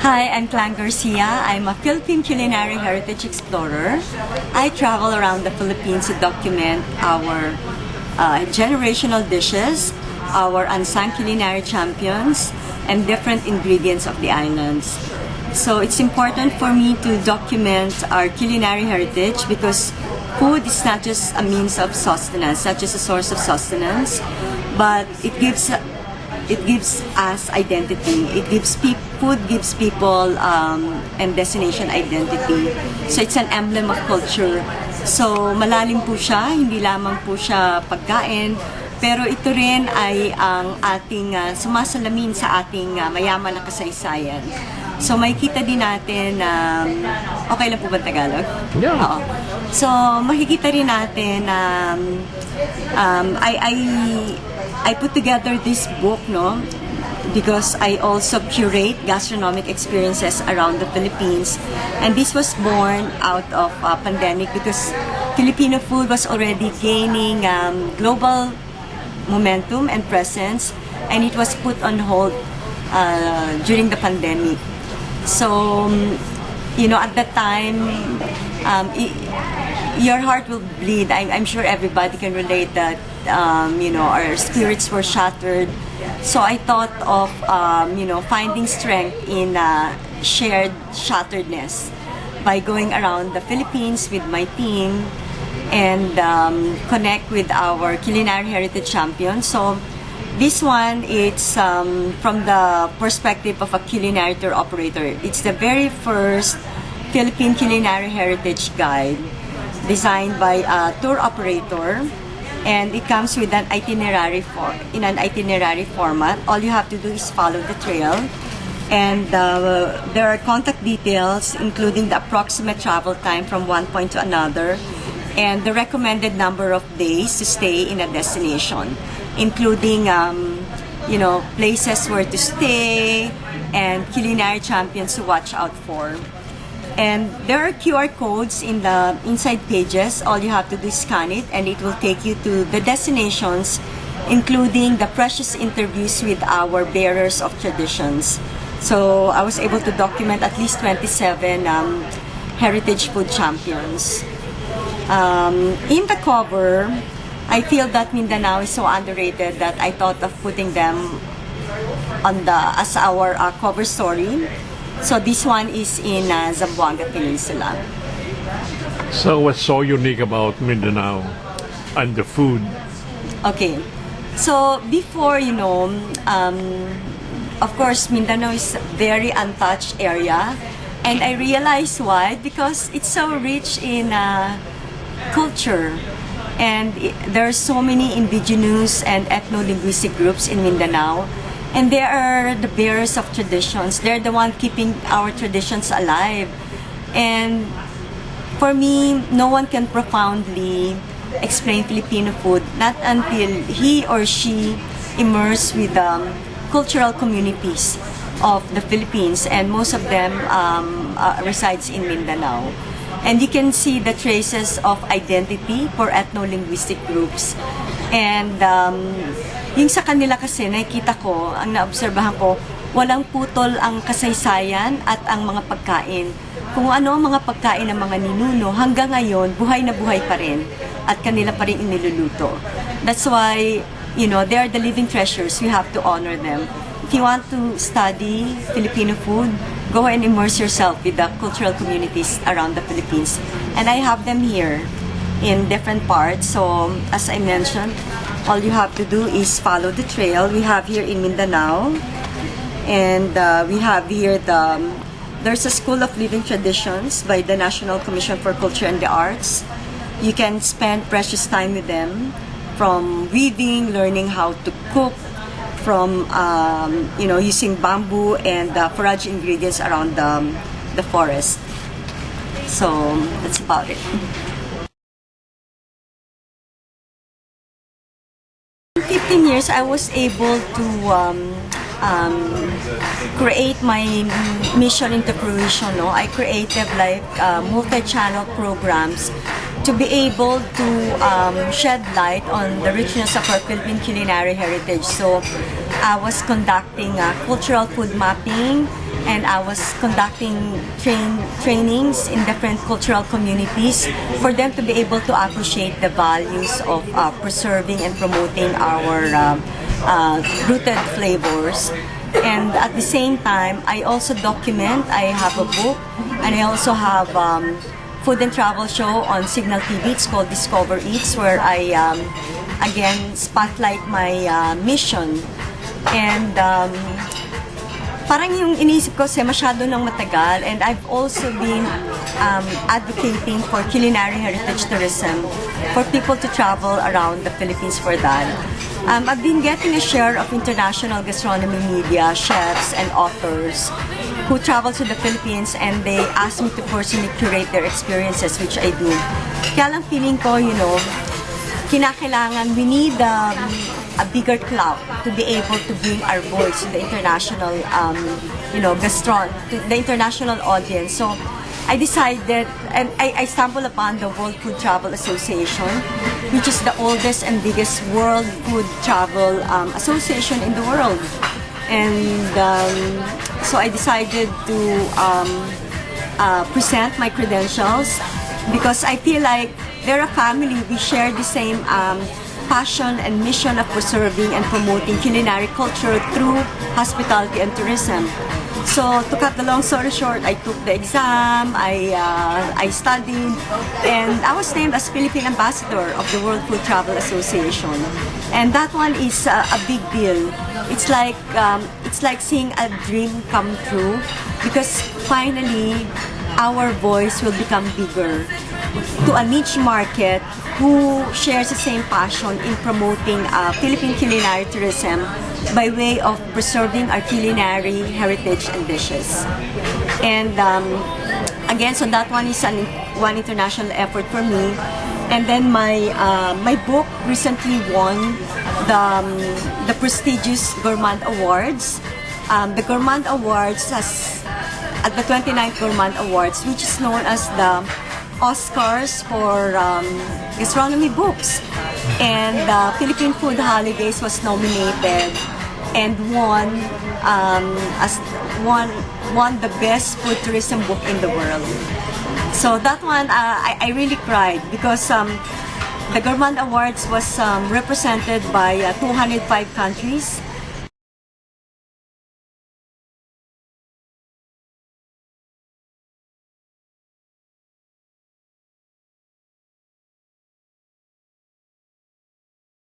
Hi, I'm Clang Garcia. I'm a Philippine culinary heritage explorer. I travel around the Philippines to document our generational dishes, our unsung culinary champions, and different ingredients of the islands. So it's important for me to document our culinary heritage because food is not just a means of sustenance, not just a source of sustenance, but it gives us identity. Food gives people and destination identity. So it's an emblem of culture. So malalim po siya, hindi lamang po siya pagkain, pero ito rin ay ang ating sumasalamin sa ating mayaman na kasaysayan. So makikita din natin okay lang po ba Tagalog? Yeah. Oo. So makikita rin natin I put together this book, no, because I also curate gastronomic experiences around the Philippines, and this was born out of pandemic because Filipino food was already gaining global momentum and presence, and it was put on hold during the pandemic. So, at that time, your heart will bleed. I'm sure everybody can relate that, our spirits were shattered. So I thought of, finding strength in shared shatteredness by going around the Philippines with my team and connect with our culinary heritage champions. So this one, it's from the perspective of a culinary tour operator. It's the very first Philippine culinary heritage guide designed by a tour operator, and it comes with an itinerary format. All you have to do is follow the trail, and there are contact details including the approximate travel time from one point to another and the recommended number of days to stay in a destination, including places where to stay and culinary champions to watch out for. And there are QR codes in the inside pages. All you have to do is scan it, and it will take you to the destinations, including the precious interviews with our bearers of traditions. So I was able to document at least 27 heritage food champions. In the cover, I feel that Mindanao is so underrated that I thought of putting them as our cover story. So this one is in Zamboanga Peninsula. So what's so unique about Mindanao and the food? Okay, so before, of course, Mindanao is a very untouched area, and I realized why, because it's so rich in culture, and there are so many indigenous and ethno-linguistic groups in Mindanao. And they are the bearers of traditions. They're the one keeping our traditions alive. And for me, no one can profoundly explain Filipino food, not until he or she immersed with the cultural communities of the Philippines, and most of them resides in Mindanao. And you can see the traces of identity for ethno-linguistic groups. And yung sa kanila kasi, nakikita ko, ang naobserbahan ko, walang putol ang kasaysayan at ang mga pagkain. Kung ano ang mga pagkain ng mga ninuno, hanggang ngayon, buhay na buhay pa rin at kanila pa rin iniluluto. That's why, they are the living treasures. We have to honor them. If you want to study Filipino food, go and immerse yourself with the cultural communities around the Philippines. And I have them here in different parts. So, as I mentioned, all you have to do is follow the trail. We have here in Mindanao, and we have here there's a School of Living Traditions by the National Commission for Culture and the Arts. You can spend precious time with them, from weaving, learning how to cook, from using bamboo and forage ingredients around the forest. So that's about it. 15 years, I was able to create my mission into fruition. No? I created multi-channel programs to be able to shed light on the richness of our Philippine culinary heritage. So I was conducting cultural food mapping and I was conducting trainings in different cultural communities for them to be able to appreciate the values of preserving and promoting our rooted flavors. And at the same time, I also document. I have a book, and I also have food and travel show on Signal TV. It's called Discover Eats, where I again spotlight my mission. And parang yung iniisip ko kasi masyado nang matagal, and I've also been advocating for culinary heritage tourism for people to travel around the Philippines for that. I've been getting a share of international gastronomy media, chefs, and authors who travel to the Philippines, and they ask me to personally curate their experiences, which I do. Kaya lang feeling ko, kinakailangan, we need a bigger clout to be able to bring our voice to the international, to the international audience. So I decided, and I stumbled upon the World Food Travel Association, which is the oldest and biggest world food travel association in the world. And so I decided to present my credentials because I feel like they're a family. We share the same passion and mission of preserving and promoting culinary culture through hospitality and tourism. So to cut the long story short, I took the exam, I studied, and I was named as Philippine Ambassador of the World Food Travel Association. And that one is a big deal. It's like seeing a dream come true, because finally our voice will become bigger to a niche market who shares the same passion in promoting Philippine culinary tourism by way of preserving our culinary heritage and dishes. And again, so that one is one international effort for me. And then my book recently won the prestigious Gourmand Awards. The Gourmand Awards at the 29th Gourmand Awards, which is known as the Oscars for gastronomy books. And Philippine Food Holidays was nominated and won the best food tourism book in the world. So that one, I really cried because the Gourmand Awards was represented by 205 countries,